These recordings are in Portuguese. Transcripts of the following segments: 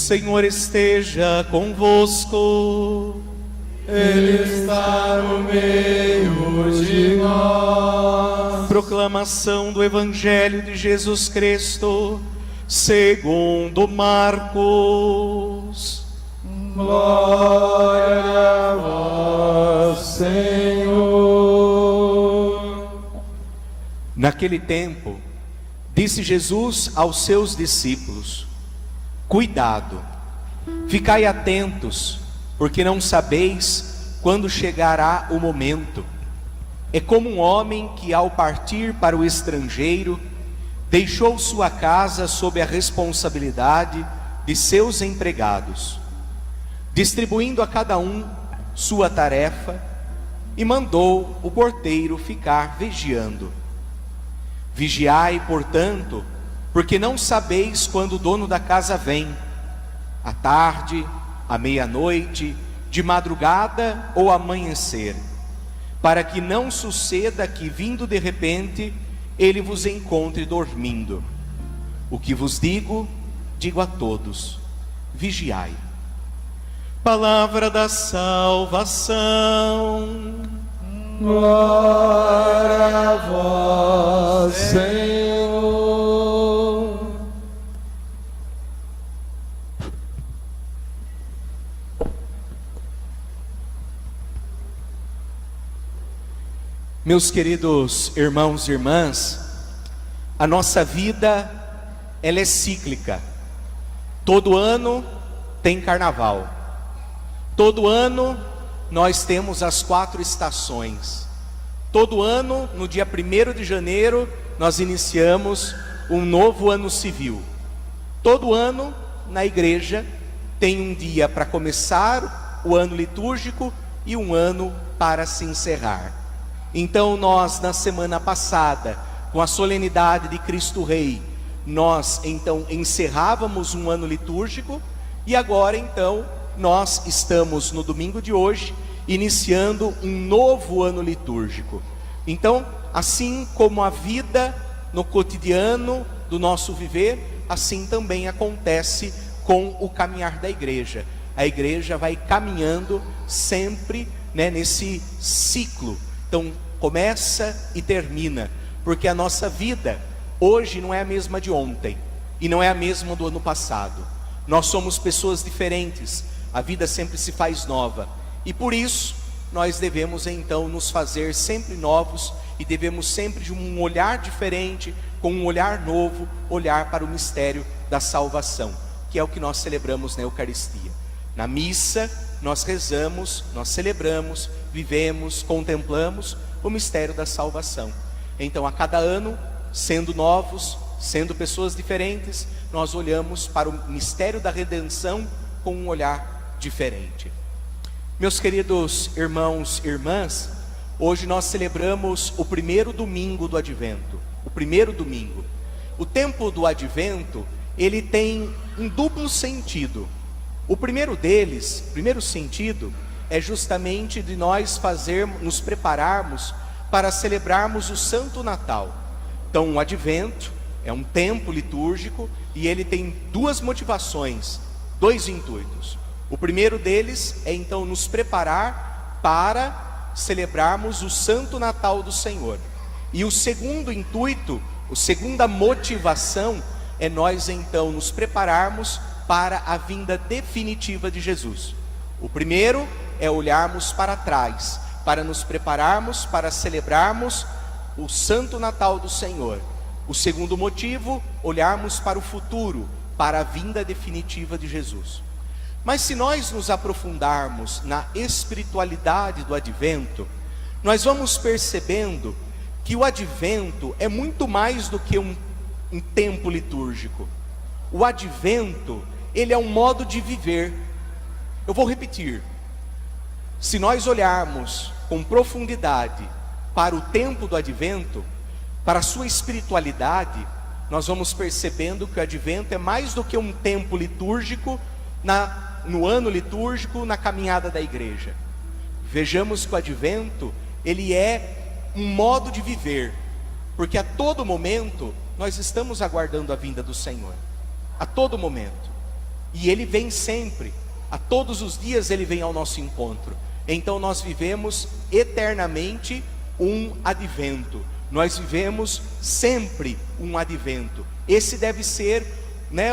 Senhor esteja convosco. Ele está no meio de nós. Proclamação do Evangelho de Jesus Cristo, segundo Marcos. Glória a vós, Senhor. Naquele tempo, disse Jesus aos seus discípulos: cuidado, ficai atentos, porque não sabeis quando chegará o momento. É como um homem que, ao partir para o estrangeiro, deixou sua casa sob a responsabilidade de seus empregados, distribuindo a cada um sua tarefa, e mandou o porteiro ficar vigiando. Vigiai, portanto, porque não sabeis quando o dono da casa vem, à tarde, à meia-noite, de madrugada ou amanhecer, para que não suceda que, vindo de repente, ele vos encontre dormindo. O que vos digo, digo a todos: vigiai. Palavra da salvação. Glória a vós, Senhor. Meus queridos irmãos e irmãs, a nossa vida, ela é cíclica. Todo ano tem carnaval. Todo ano nós temos as 4 estações. Todo ano, no dia 1º de janeiro, nós iniciamos um novo ano civil. Todo ano, na igreja, tem um dia para começar o ano litúrgico e um ano para se encerrar. Então nós, na semana passada, com a solenidade de Cristo Rei, nós então encerrávamos um ano litúrgico, e agora então nós estamos no domingo de hoje iniciando um novo ano litúrgico. Então, assim como a vida no cotidiano do nosso viver, assim também acontece com o caminhar da igreja. A igreja vai caminhando sempre, nesse ciclo. Então começa e termina, porque a nossa vida hoje não é a mesma de ontem e não é a mesma do ano passado. Nós somos pessoas diferentes, a vida sempre se faz nova, e por isso nós devemos então nos fazer sempre novos, e devemos sempre, de um olhar diferente, com um olhar novo, olhar para o mistério da salvação, que é o que nós celebramos na Eucaristia. Na missa nós rezamos, nós celebramos, vivemos, contemplamos o mistério da salvação. Então, a cada ano, sendo novos, sendo pessoas diferentes, nós olhamos para o mistério da redenção com um olhar diferente. Meus queridos irmãos e irmãs, hoje nós celebramos o 1º domingo do Advento. O 1º domingo. O tempo do Advento, ele tem um duplo sentido. O primeiro deles, o primeiro sentido, é justamente de nós nos prepararmos para celebrarmos o Santo Natal. Então, o Advento é um tempo litúrgico e ele tem 2 motivações, 2 intuitos. O primeiro deles é então nos preparar para celebrarmos o Santo Natal do Senhor. E o segundo intuito, a segunda motivação, é nós então nos prepararmos para a vinda definitiva de Jesus. O primeiro é olharmos para trás, para nos prepararmos para celebrarmos o Santo Natal do Senhor. O segundo motivo, olharmos para o futuro, para a vinda definitiva de Jesus. Mas se nós nos aprofundarmos na espiritualidade do Advento, nós vamos percebendo que o Advento é muito mais do que um tempo litúrgico. O Advento, ele é um modo de viver. Eu vou repetir. Se nós olharmos com profundidade para o tempo do Advento, para a sua espiritualidade, nós vamos percebendo que o Advento é mais do que um tempo litúrgico no ano litúrgico, na caminhada da igreja. Vejamos que o Advento, ele é um modo de viver, porque a todo momento nós estamos aguardando a vinda do Senhor, a todo momento. e Ele vem sempre, a todos os dias Ele vem ao nosso encontro. Então nós vivemos eternamente um advento, nós vivemos sempre um advento. Esse deve ser,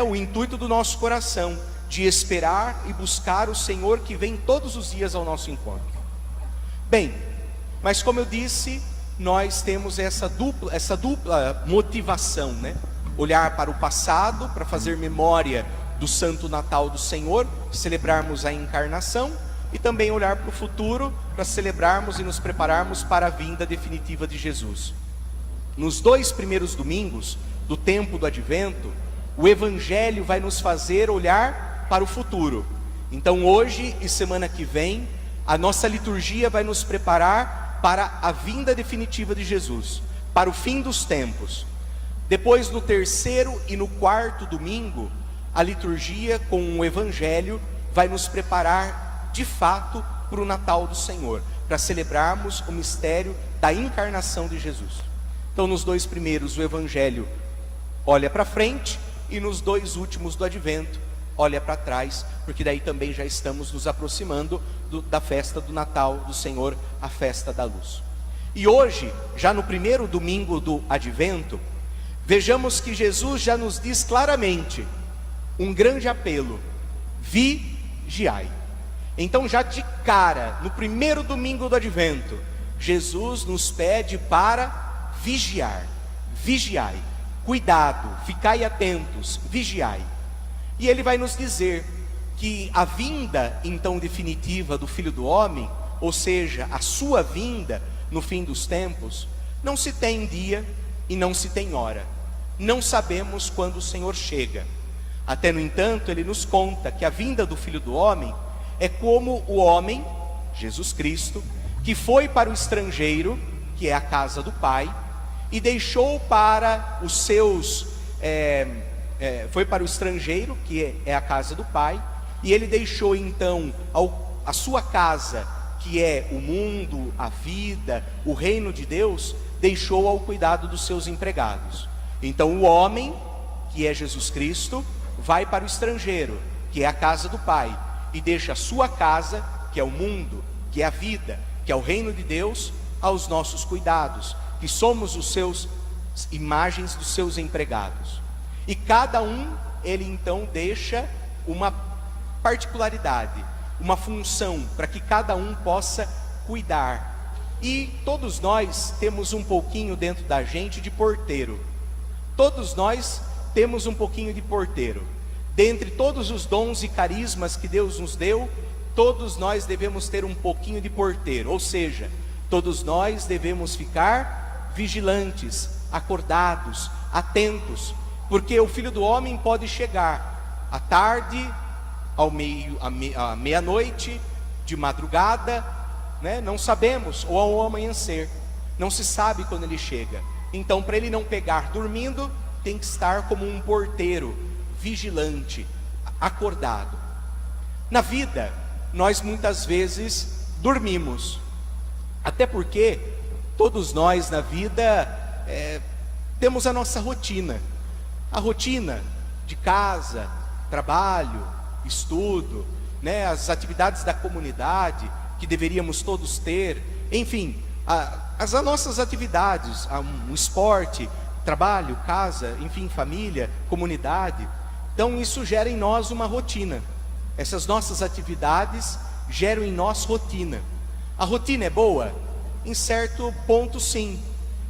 o intuito do nosso coração, de esperar e buscar o Senhor que vem todos os dias ao nosso encontro. Bem, mas como eu disse, nós temos essa dupla motivação, olhar para o passado, para fazer memória do Santo Natal do Senhor, celebrarmos a encarnação, e também olhar para o futuro, para celebrarmos e nos prepararmos para a vinda definitiva de Jesus. Nos 2 primeiros domingos do tempo do Advento, o Evangelho vai nos fazer olhar para o futuro. Então hoje e semana que vem, a nossa liturgia vai nos preparar para a vinda definitiva de Jesus, para o fim dos tempos. Depois, no 3º e no 4º domingo, a liturgia com o Evangelho vai nos preparar de fato para o Natal do Senhor, para celebrarmos o mistério da encarnação de Jesus. Então nos 2 primeiros o Evangelho olha para frente, e nos 2 últimos do Advento olha para trás, porque daí também já estamos nos aproximando da festa do Natal do Senhor, a festa da luz. E hoje, já no 1º domingo do Advento, vejamos que Jesus já nos diz claramente um grande apelo: vigiai. Então já de cara, no 1º domingo do Advento, Jesus nos pede para vigiar. Vigiai, cuidado, ficai atentos, vigiai. E Ele vai nos dizer que a vinda então definitiva do Filho do Homem, ou seja, a sua vinda no fim dos tempos, não se tem dia e não se tem hora. Não sabemos quando o Senhor chega. Até no entanto, Ele nos conta que a vinda do Filho do Homem é como o homem, Jesus Cristo, que foi para o estrangeiro, que é a casa do Pai, e deixou para os seus, foi para o estrangeiro, que é a casa do Pai, e Ele deixou então a sua casa, que é o mundo, a vida, o reino de Deus, deixou ao cuidado dos seus empregados. Então o homem, que é Jesus Cristo, vai para o estrangeiro, que é a casa do Pai, e deixa a sua casa, que é o mundo, que é a vida, que é o reino de Deus, aos nossos cuidados, que somos os seus imagens dos seus empregados. E cada um, ele então deixa uma particularidade, uma função, para que cada um possa cuidar. E todos nós temos um pouquinho dentro da gente de porteiro. Todos nós temos um pouquinho de porteiro. Dentre todos os dons e carismas que Deus nos deu, todos nós devemos ter um pouquinho de porteiro, ou seja, todos nós devemos ficar vigilantes, acordados, atentos, porque o Filho do Homem pode chegar à tarde, à meia-noite, de madrugada, não sabemos, ou ao amanhecer, não se sabe quando Ele chega. Então, para Ele não pegar dormindo, tem que estar como um porteiro, vigilante, acordado. Na vida, nós muitas vezes dormimos, até porque todos nós na vida temos a nossa rotina, a rotina de casa, trabalho, estudo, as atividades da comunidade que deveríamos todos ter, enfim, as nossas atividades, um esporte, trabalho, casa, enfim, família, comunidade. Então isso gera em nós uma rotina. Essas nossas atividades geram em nós rotina. A rotina é boa? Em certo ponto sim.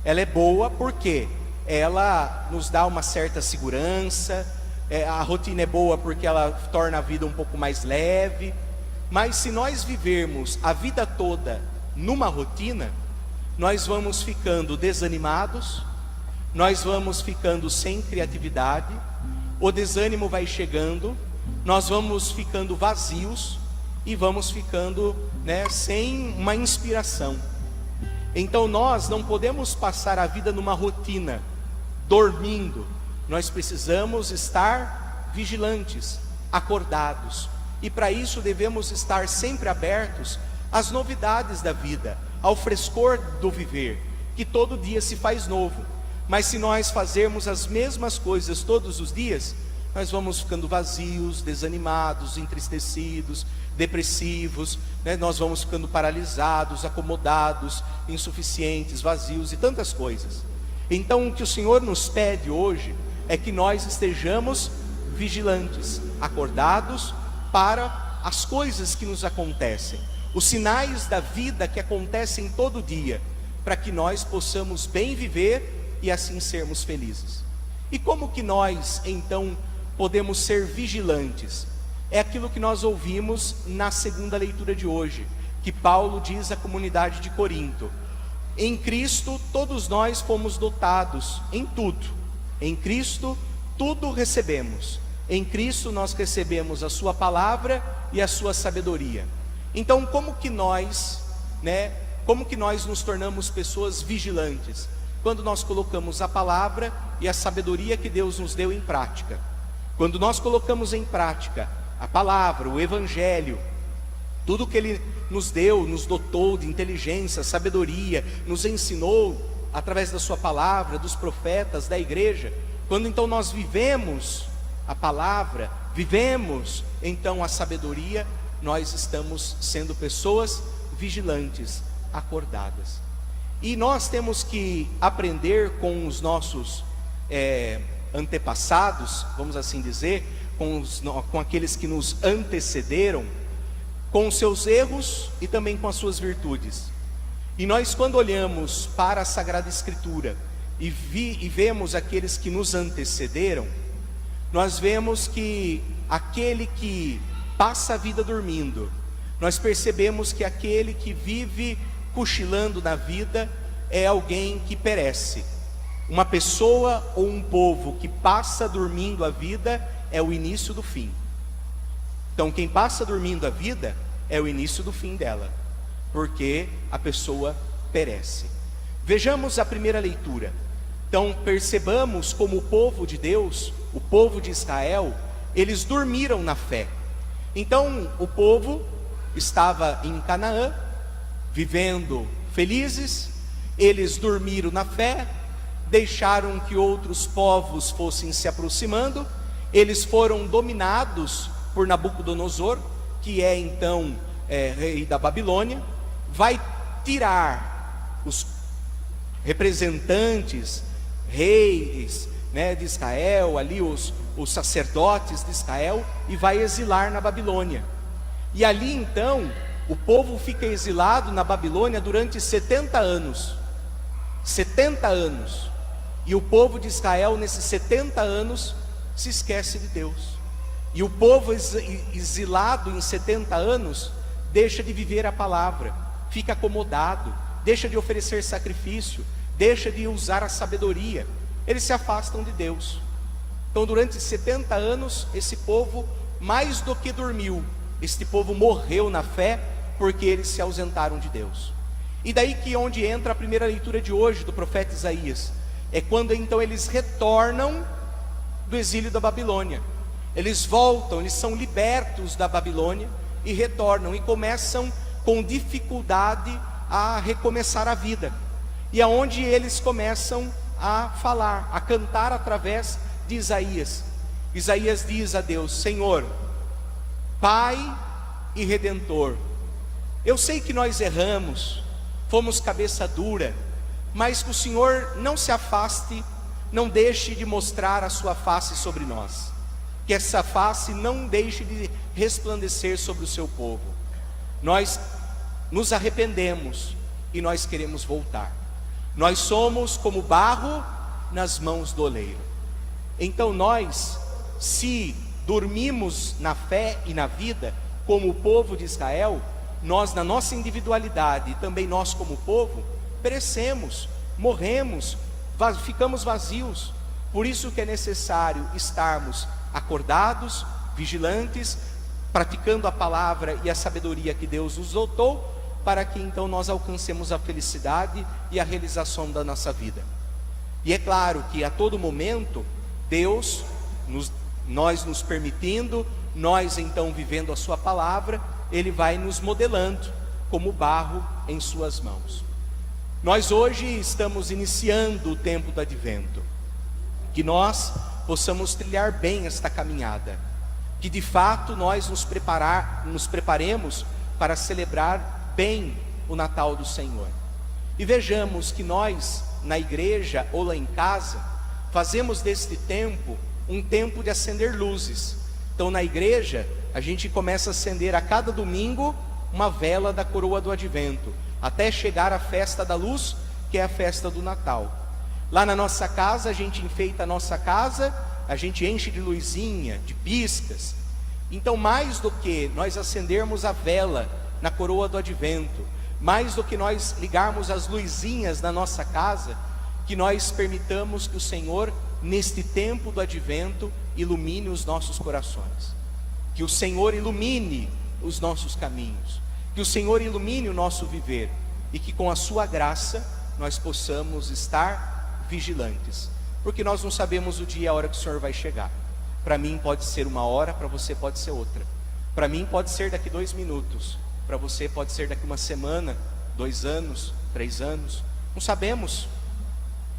Ela é boa porque ela nos dá uma certa segurança. A rotina é boa porque ela torna a vida um pouco mais leve. Mas se nós vivermos a vida toda numa rotina, nós vamos ficando desanimados, nós vamos ficando sem criatividade, o desânimo vai chegando, nós vamos ficando vazios e vamos ficando sem uma inspiração. Então nós não podemos passar a vida numa rotina, dormindo. Nós precisamos estar vigilantes, acordados, e para isso devemos estar sempre abertos às novidades da vida, ao frescor do viver, que todo dia se faz novo. Mas se nós fazermos as mesmas coisas todos os dias, nós vamos ficando vazios, desanimados, entristecidos, depressivos, né? Nós vamos ficando paralisados, acomodados, insuficientes, vazios e tantas coisas. Então o que o Senhor nos pede hoje é que nós estejamos vigilantes, acordados para as coisas que nos acontecem, os sinais da vida que acontecem todo dia, para que nós possamos bem viver e assim sermos felizes. E como que nós então podemos ser vigilantes? É aquilo que nós ouvimos na segunda leitura de hoje, que Paulo diz à comunidade de Corinto: em Cristo todos nós fomos dotados em tudo, em Cristo tudo recebemos, em Cristo nós recebemos a sua palavra e a sua sabedoria. Então como que nós nos tornamos pessoas vigilantes? Quando nós colocamos a palavra e a sabedoria que Deus nos deu em prática. Quando nós colocamos em prática a palavra, o evangelho, tudo que Ele nos deu, nos dotou de inteligência, sabedoria, nos ensinou através da sua palavra, dos profetas, da igreja. Quando então nós vivemos a palavra, vivemos então a sabedoria, nós estamos sendo pessoas vigilantes, acordadas. E nós temos que aprender com os nossos antepassados, vamos assim dizer, com aqueles que nos antecederam, com os seus erros e também com as suas virtudes. E nós, quando olhamos para a Sagrada Escritura e vemos aqueles que nos antecederam, nós vemos que aquele que passa a vida dormindo, nós percebemos que aquele que vive cochilando na vida é alguém que perece. Uma pessoa ou um povo que passa dormindo a vida é o início do fim. Então quem passa dormindo a vida é o início do fim dela, porque a pessoa perece. Vejamos a primeira leitura. Então percebamos como o povo de Deus, o povo de Israel, eles dormiram na fé. Então o povo estava em Canaã, vivendo felizes, eles dormiram na fé, deixaram que outros povos fossem se aproximando, eles foram dominados por Nabucodonosor, que é então rei da Babilônia, vai tirar os representantes, reis, de Israel, ali os sacerdotes de Israel, e vai exilar na Babilônia. E ali então o povo fica exilado na Babilônia durante 70 anos. 70 anos. E o povo de Israel, nesses 70 anos, se esquece de Deus. E o povo exilado em 70 anos deixa de viver a palavra, fica acomodado, deixa de oferecer sacrifício, deixa de usar a sabedoria. Eles se afastam de Deus. Então durante 70 anos esse povo, mais do que dormiu, este povo morreu na fé, porque eles se ausentaram de Deus. E daí que onde entra a primeira leitura de hoje do profeta Isaías, é quando então eles retornam do exílio da Babilônia. Eles voltam, eles são libertos da Babilônia e retornam e começam com dificuldade a recomeçar a vida. E aonde eles começam a falar, a cantar através de Isaías. Isaías diz a Deus: Senhor, Pai e Redentor, eu sei que nós erramos, fomos cabeça dura, mas que o Senhor não se afaste, não deixe de mostrar a sua face sobre nós, que essa face não deixe de resplandecer sobre o seu povo. Nós nos arrependemos e nós queremos voltar. Nós somos como barro nas mãos do oleiro. Então nós, se dormimos na fé e na vida, como o povo de Israel, nós na nossa individualidade e também nós como povo, perecemos, morremos, ficamos vazios. Por isso que é necessário estarmos acordados, vigilantes, praticando a palavra e a sabedoria que Deus nos dotou, para que então nós alcancemos a felicidade e a realização da nossa vida. E é claro que a todo momento, Deus, nós nos permitindo, nós então vivendo a sua palavra, Ele vai nos modelando como barro em suas mãos. Nós hoje estamos iniciando o tempo do advento, que nós possamos trilhar bem esta caminhada, que de fato nós nos preparemos para celebrar bem o Natal do Senhor. E vejamos que nós, na igreja ou lá em casa, fazemos deste tempo um tempo de acender luzes. Então na igreja, a gente começa a acender a cada domingo uma vela da coroa do Advento, até chegar à festa da luz, que é a festa do Natal. Lá na nossa casa, a gente enfeita a nossa casa, a gente enche de luzinha, de piscas. Então, mais do que nós acendermos a vela na coroa do Advento, mais do que nós ligarmos as luzinhas na nossa casa, que nós permitamos que o Senhor, neste tempo do Advento, ilumine os nossos corações, que o Senhor ilumine os nossos caminhos, que o Senhor ilumine o nosso viver, e que com a sua graça nós possamos estar vigilantes, porque nós não sabemos o dia e a hora que o Senhor vai chegar. Para mim pode ser uma hora, para você pode ser outra. Para mim pode ser daqui 2 minutos, para você pode ser daqui 1 semana, 2 anos, 3 anos, não sabemos.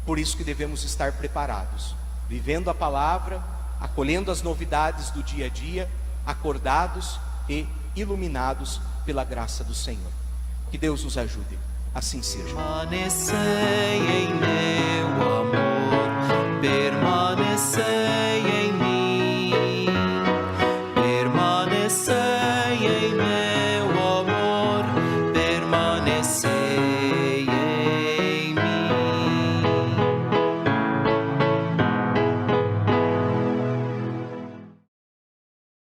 Por isso que devemos estar preparados, vivendo a palavra, acolhendo as novidades do dia a dia, acordados e iluminados pela graça do Senhor. Que Deus nos ajude, assim seja. Permanecei em meu amor, permanecei em mim, permanecei em mim.